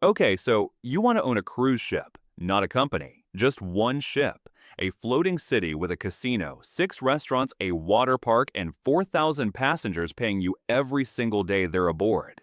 Okay, so you want to own a cruise ship, not a company, just one ship. A floating city with a casino, six restaurants, a water park, and 4,000 passengers paying you every single day they're aboard.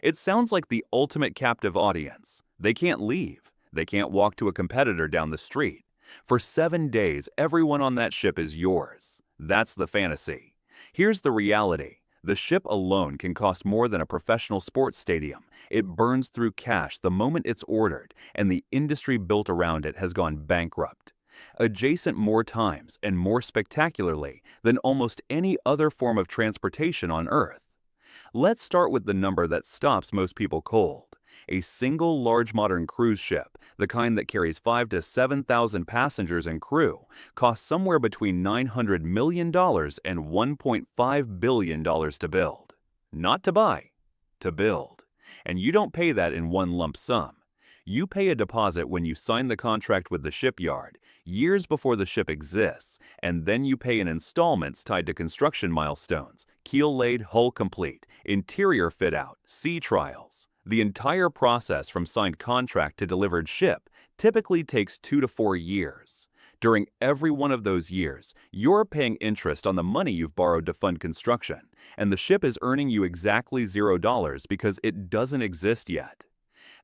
It sounds like the ultimate captive audience. They can't leave. They can't walk to a competitor down the street. For 7 days, everyone on that ship is yours. That's the fantasy. Here's the reality. The ship alone can cost more than a professional sports stadium. It burns through cash the moment it's ordered, and the industry built around it has gone bankrupt. Adjacent more times and more spectacularly than almost any other form of transportation on Earth. Let's start with the number that stops most people cold. A single large modern cruise ship, the kind that carries 5 to 7,000 passengers and crew, costs somewhere between $900 million and $1.5 billion to build. Not to buy, to build. And you don't pay that in one lump sum. You pay a deposit when you sign the contract with the shipyard, years before the ship exists, and then you pay in installments tied to construction milestones, keel laid, hull complete, interior fit out, sea trials. The entire process from signed contract to delivered ship typically takes 2 to 4 years. During every one of those years, you're paying interest on the money you've borrowed to fund construction, and the ship is earning you exactly $0 because it doesn't exist yet.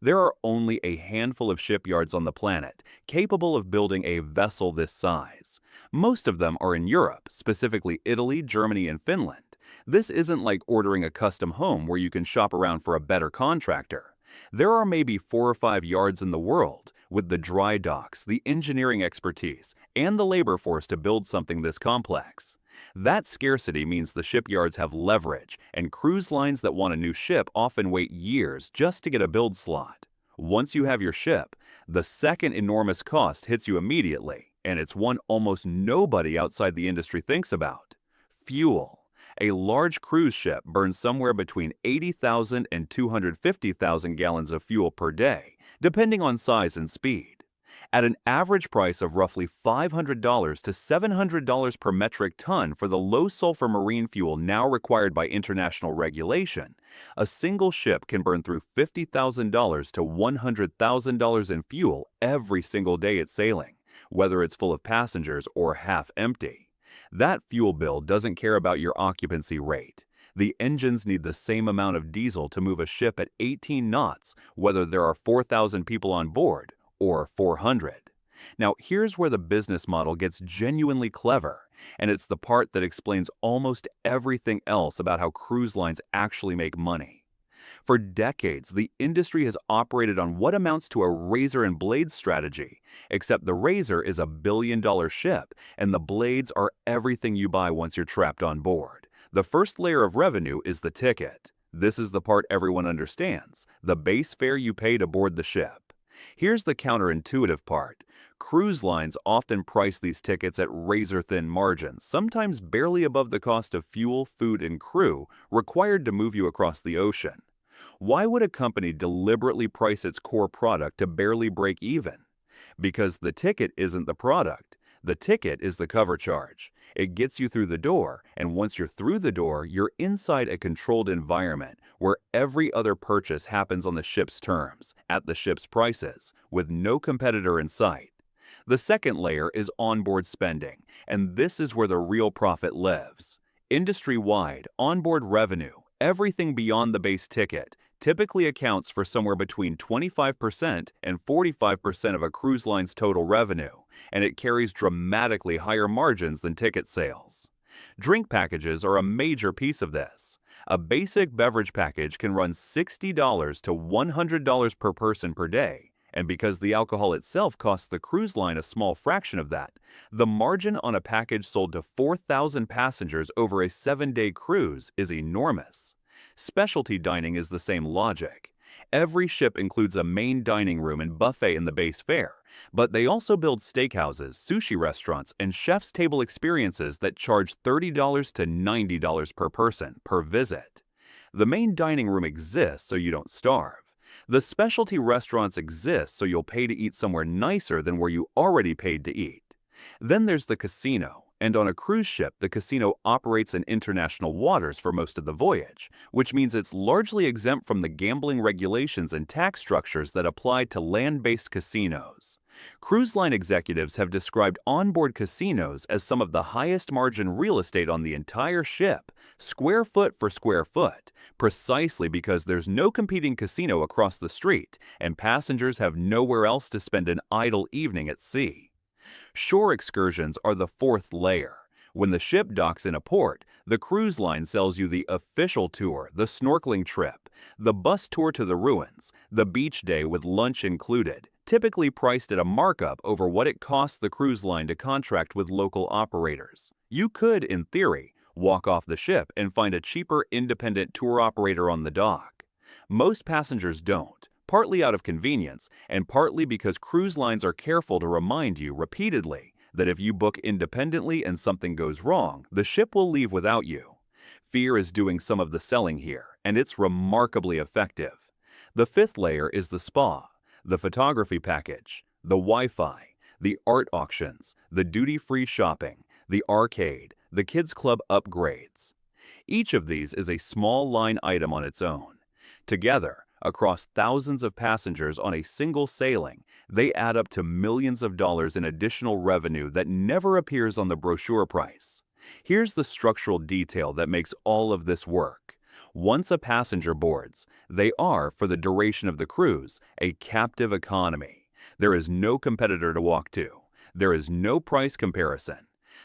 There are only a handful of shipyards on the planet capable of building a vessel this size. Most of them are in Europe, specifically Italy, Germany, and Finland. This isn't like ordering a custom home where you can shop around for a better contractor. There are maybe 4 or 5 yards in the world with the dry docks, the engineering expertise, and the labor force to build something this complex. That scarcity means the shipyards have leverage, and cruise lines that want a new ship often wait years just to get a build slot. Once you have your ship, the second enormous cost hits you immediately, and it's one almost nobody outside the industry thinks about. Fuel. A large cruise ship burns somewhere between 80,000 and 250,000 gallons of fuel per day, depending on size and speed. At an average price of roughly $500 to $700 per metric ton for the low-sulfur marine fuel now required by international regulation, a single ship can burn through $50,000 to $100,000 in fuel every single day it's sailing, whether it's full of passengers or half empty. That fuel bill doesn't care about your occupancy rate. The engines need the same amount of diesel to move a ship at 18 knots, whether there are 4,000 people on board or 400. Now, here's where the business model gets genuinely clever, and it's the part that explains almost everything else about how cruise lines actually make money. For decades, the industry has operated on what amounts to a razor and blades strategy, except the razor is a billion-dollar ship, and the blades are everything you buy once you're trapped on board. The first layer of revenue is the ticket. This is the part everyone understands, the base fare you pay to board the ship. Here's the counterintuitive part. Cruise lines often price these tickets at razor-thin margins, sometimes barely above the cost of fuel, food, and crew required to move you across the ocean. Why would a company deliberately price its core product to barely break even? Because the ticket isn't the product. The ticket is the cover charge. It gets you through the door, and once you're through the door, you're inside a controlled environment where every other purchase happens on the ship's terms, at the ship's prices, with no competitor in sight. The second layer is onboard spending, and this is where the real profit lives. Industry-wide, onboard revenue, everything beyond the base ticket, typically accounts for somewhere between 25% and 45% of a cruise line's total revenue, and it carries dramatically higher margins than ticket sales. Drink packages are a major piece of this. A basic beverage package can run $60 to $100 per person per day, and because the alcohol itself costs the cruise line a small fraction of that, the margin on a package sold to 4,000 passengers over a 7-day cruise is enormous. Specialty dining is the same logic. Every ship includes a main dining room and buffet in the base fare, but they also build steakhouses, sushi restaurants, and chef's table experiences that charge $30 to $90 per person per visit. The main dining room exists so you don't starve. The specialty restaurants exist so you'll pay to eat somewhere nicer than where you already paid to eat. Then there's the casino, And on a cruise ship, the casino operates in international waters for most of the voyage, which means it's largely exempt from the gambling regulations and tax structures that apply to land-based casinos. Cruise line executives have described onboard casinos as some of the highest margin real estate on the entire ship, square foot for square foot, precisely because there's no competing casino across the street and passengers have nowhere else to spend an idle evening at sea. Shore excursions are the fourth layer. When the ship docks in a port, the cruise line sells you the official tour, the snorkeling trip, the bus tour to the ruins, the beach day with lunch included, typically priced at a markup over what it costs the cruise line to contract with local operators. You could, in theory, walk off the ship and find a cheaper independent tour operator on the dock. Most passengers don't, partly out of convenience and partly because cruise lines are careful to remind you repeatedly that if you book independently and something goes wrong, the ship will leave without you. Fear is doing some of the selling here, and it's remarkably effective. The fifth layer is the spa, the photography package, the Wi-Fi, the art auctions, the duty-free shopping, the arcade, the kids club upgrades. Each of these is a small line item on its own. Together, across thousands of passengers on a single sailing, they add up to millions of dollars in additional revenue that never appears on the brochure price. Here's the structural detail that makes all of this work. Once a passenger boards, they are, for the duration of the cruise, a captive economy. There is no competitor to walk to. There is no price comparison.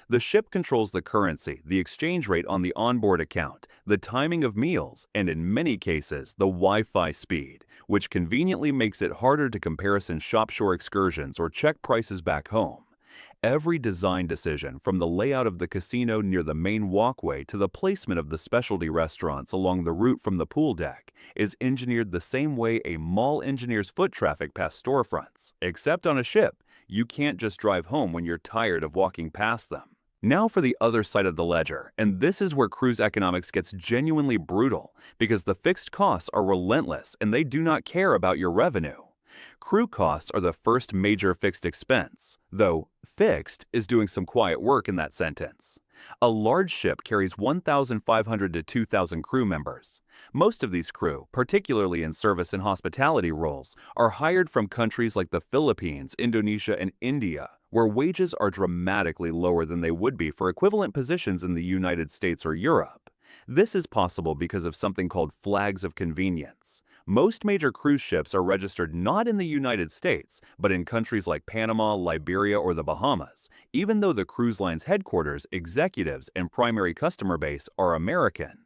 The ship controls the currency, the exchange rate on the onboard account, the timing of meals, and in many cases, the Wi-Fi speed, which conveniently makes it harder to comparison shop-shore excursions or check prices back home. Every design decision, from the layout of the casino near the main walkway to the placement of the specialty restaurants along the route from the pool deck, is engineered the same way a mall engineers foot traffic past storefronts. Except on a ship, you can't just drive home when you're tired of walking past them. Now for the other side of the ledger, and this is where cruise economics gets genuinely brutal, because the fixed costs are relentless and they do not care about your revenue. Crew costs are the first major fixed expense, though fixed is doing some quiet work in that sentence. A large ship carries 1,500 to 2,000 crew members. Most of these crew, particularly in service and hospitality roles, are hired from countries like the Philippines, Indonesia, and India, where wages are dramatically lower than they would be for equivalent positions in the United States or Europe. This is possible because of something called flags of convenience. Most major cruise ships are registered not in the United States, but in countries like Panama, Liberia, or the Bahamas, even though the cruise line's headquarters, executives, and primary customer base are American.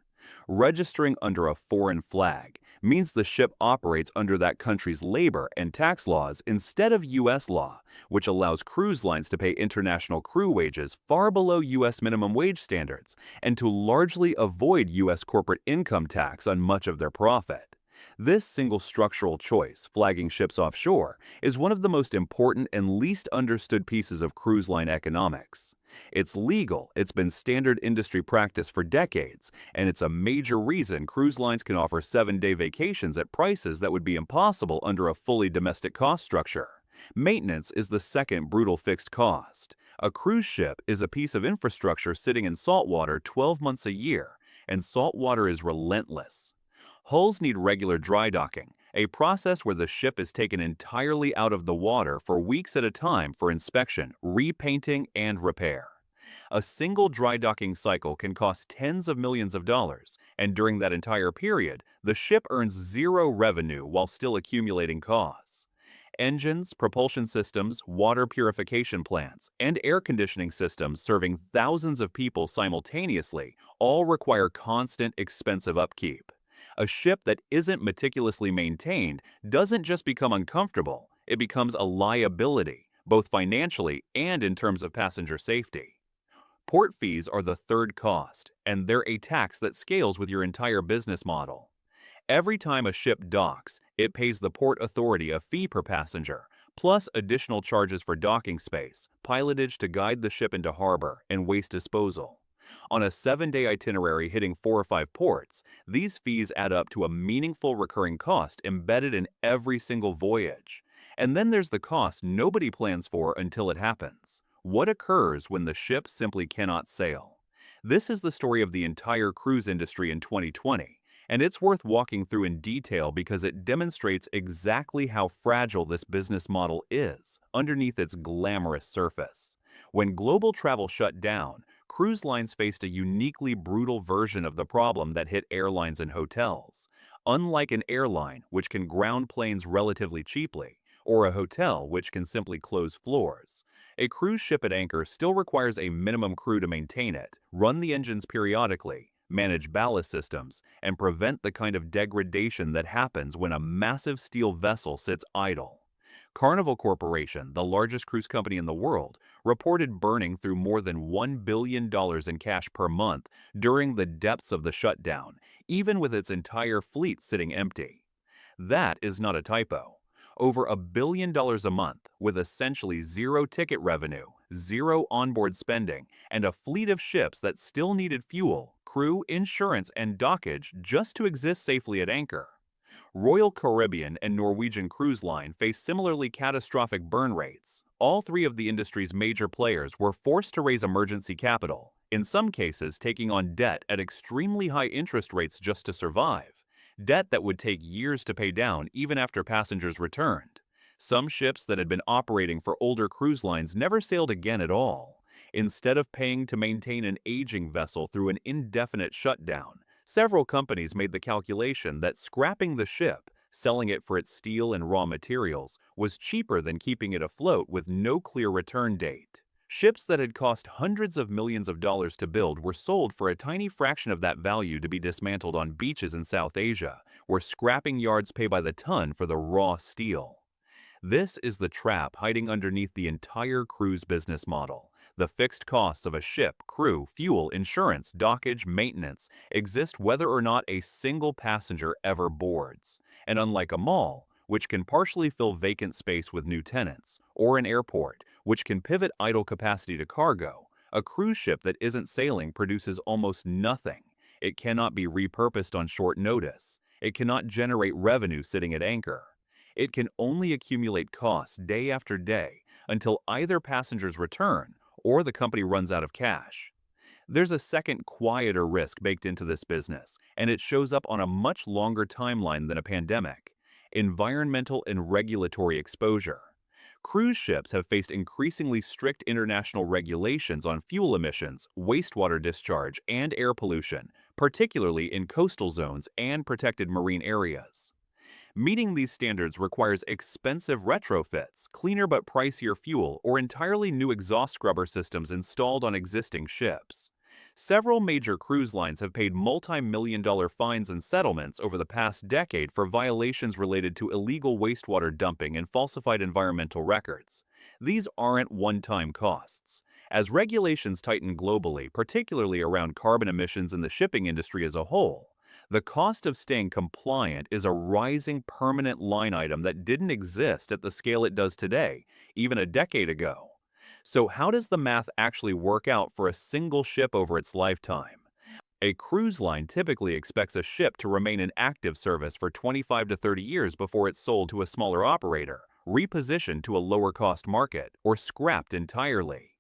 Registering under a foreign flag means the ship operates under that country's labor and tax laws instead of U.S. law, which allows cruise lines to pay international crew wages far below U.S. minimum wage standards and to largely avoid U.S. corporate income tax on much of their profit. This single structural choice, flagging ships offshore, is one of the most important and least understood pieces of cruise line economics. It's legal, it's been standard industry practice for decades, and it's a major reason cruise lines can offer 7-day vacations at prices that would be impossible under a fully domestic cost structure. Maintenance is the second brutal fixed cost. A cruise ship is a piece of infrastructure sitting in saltwater 12 months a year, and saltwater is relentless. Hulls need regular dry docking, a process where the ship is taken entirely out of the water for weeks at a time for inspection, repainting, and repair. A single dry docking cycle can cost tens of millions of dollars, and during that entire period, the ship earns zero revenue while still accumulating costs. Engines, propulsion systems, water purification plants, and air conditioning systems serving thousands of people simultaneously all require constant, expensive upkeep. A ship that isn't meticulously maintained doesn't just become uncomfortable, it becomes a liability, both financially and in terms of passenger safety. Port fees are the third cost, and they're a tax that scales with your entire business model. Every time a ship docks, it pays the port authority a fee per passenger, plus additional charges for docking space, pilotage to guide the ship into harbor, and waste disposal. On a 7-day itinerary hitting 4 or 5 ports, these fees add up to a meaningful recurring cost embedded in every single voyage. And then there's the cost nobody plans for until it happens. What occurs when the ship simply cannot sail? This is the story of the entire cruise industry in 2020, and it's worth walking through in detail because it demonstrates exactly how fragile this business model is underneath its glamorous surface. When global travel shut down, cruise lines faced a uniquely brutal version of the problem that hit airlines and hotels. Unlike an airline, which can ground planes relatively cheaply, or a hotel, which can simply close floors, a cruise ship at anchor still requires a minimum crew to maintain it, run the engines periodically, manage ballast systems, and prevent the kind of degradation that happens when a massive steel vessel sits idle. Carnival Corporation, the largest cruise company in the world, reported burning through more than $1 billion in cash per month during the depths of the shutdown, even with its entire fleet sitting empty. That is not a typo. Over $1 billion a month, with essentially zero ticket revenue, zero onboard spending, and a fleet of ships that still needed fuel, crew, insurance, and dockage just to exist safely at anchor. Royal Caribbean and Norwegian Cruise Line face similarly catastrophic burn rates. All three of the industry's major players were forced to raise emergency capital, in some cases taking on debt at extremely high interest rates just to survive. Debt that would take years to pay down even after passengers returned. Some ships that had been operating for older cruise lines never sailed again at all. Instead of paying to maintain an aging vessel through an indefinite shutdown, several companies made the calculation that scrapping the ship, selling it for its steel and raw materials, was cheaper than keeping it afloat with no clear return date. Ships that had cost hundreds of millions of dollars to build were sold for a tiny fraction of that value to be dismantled on beaches in South Asia, where scrapping yards pay by the ton for the raw steel. This is the trap hiding underneath the entire cruise business model. The fixed costs of a ship, crew, fuel, insurance, dockage, maintenance exist whether or not a single passenger ever boards. And unlike a mall, which can partially fill vacant space with new tenants, or an airport, which can pivot idle capacity to cargo, a cruise ship that isn't sailing produces almost nothing. It cannot be repurposed on short notice. It cannot generate revenue sitting at anchor. It can only accumulate costs day after day until either passengers return or the company runs out of cash. There's a second, quieter risk baked into this business, and it shows up on a much longer timeline than a pandemic: environmental and regulatory exposure. Cruise ships have faced increasingly strict international regulations on fuel emissions, wastewater discharge, and air pollution, particularly in coastal zones and protected marine areas. Meeting these standards requires expensive retrofits, cleaner but pricier fuel, or entirely new exhaust scrubber systems installed on existing ships. Several major cruise lines have paid multi-million-dollar fines and settlements over the past decade for violations related to illegal wastewater dumping and falsified environmental records. These aren't one-time costs. As regulations tighten globally, particularly around carbon emissions in the shipping industry as a whole, the cost of staying compliant is a rising permanent line item that didn't exist at the scale it does today, even a decade ago. So how does the math actually work out for a single ship over its lifetime? A cruise line typically expects a ship to remain in active service for 25 to 30 years before it's sold to a smaller operator, repositioned to a lower-cost market, or scrapped entirely.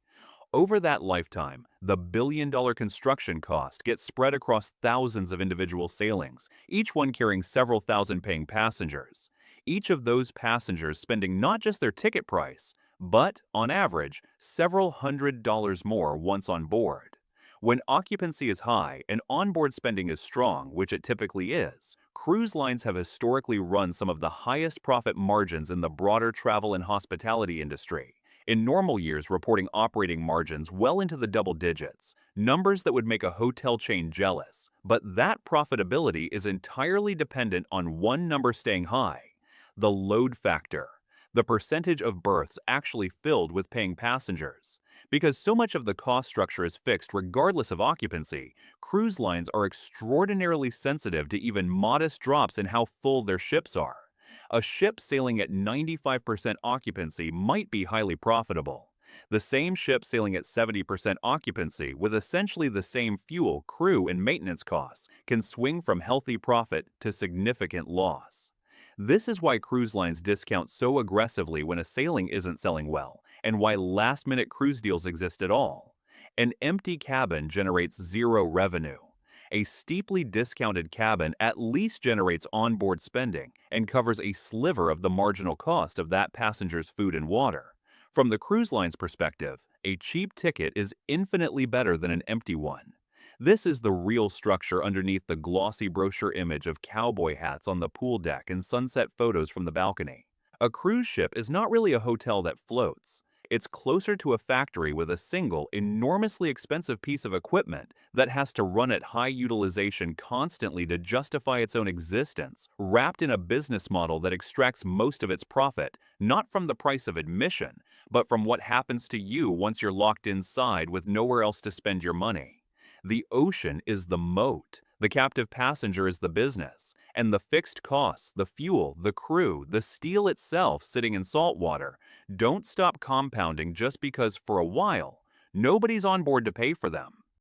Over that lifetime, the billion-dollar construction cost gets spread across thousands of individual sailings, each one carrying several thousand paying passengers. Each of those passengers spending not just their ticket price, but, on average, several $100s more once on board. When occupancy is high and onboard spending is strong, which it typically is, cruise lines have historically run some of the highest profit margins in the broader travel and hospitality industry. In normal years, reporting operating margins well into the double digits, numbers that would make a hotel chain jealous. But that profitability is entirely dependent on one number staying high: the load factor, the percentage of berths actually filled with paying passengers. Because so much of the cost structure is fixed regardless of occupancy, cruise lines are extraordinarily sensitive to even modest drops in how full their ships are. A ship sailing at 95% occupancy might be highly profitable. The same ship sailing at 70% occupancy with essentially the same fuel, crew, and maintenance costs can swing from healthy profit to significant loss. This is why cruise lines discount so aggressively when a sailing isn't selling well, and why last-minute cruise deals exist at all. An empty cabin generates zero revenue. A steeply discounted cabin at least generates onboard spending and covers a sliver of the marginal cost of that passenger's food and water. From the cruise line's perspective, a cheap ticket is infinitely better than an empty one. This is the real structure underneath the glossy brochure image of cowboy hats on the pool deck and sunset photos from the balcony. A cruise ship is not really a hotel that floats. It's closer to a factory with a single, enormously expensive piece of equipment that has to run at high utilization constantly to justify its own existence, wrapped in a business model that extracts most of its profit, not from the price of admission, but from what happens to you once you're locked inside with nowhere else to spend your money. The ocean is the moat, the captive passenger is the business, and the fixed costs, the fuel, the crew, the steel itself sitting in salt water, don't stop compounding just because for a while, nobody's on board to pay for them.